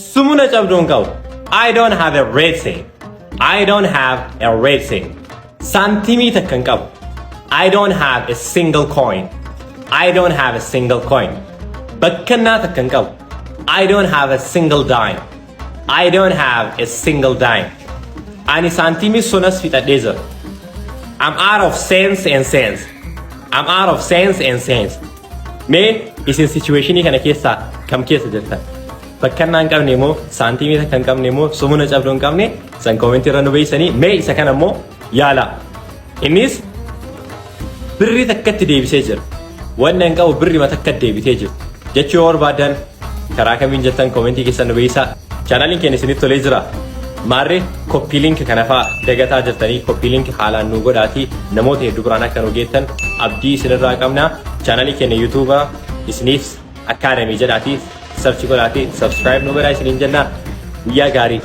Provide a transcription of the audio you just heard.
Sumuna Chabdunkau. I don't have a red thing. I don't have a red thing. Santimi Takankau. I don't have a single coin. I don't have a single coin. Bakkana Takankau. I don't have a single dime. I don't have a single dime. Ani santimi sonas fita desert. I'm out of sense and sense. I'm out of sense and sense. May is in situation kana keessa kam keessa jirta. Bakkana hin qabne moo santimi takka hin qabne moo sumuna cabduu hin qabne san comment irra nu beeksisanii mee isa kana immoo yaala. Innis birri takkatti deebisee jira. Wanna hin qabu birri matakka deebitee jira. Jechuu yoo barbaadan karaa kamiin jettan commentii keessa nu beeksisaa. Channeliin keenya isinitti tolee jira. Maarree copy link kana fa'aa dagataa jirtanii copy link haalaan nu godhaatii namoota hedduu biraan akka nu geettan abdii isinirraa qabna. Channelii keenya YouTube isiniif Academy jedhaatii search godhaatii subscribe nu godhaa isiniin jenna. Guyyaa gaarii.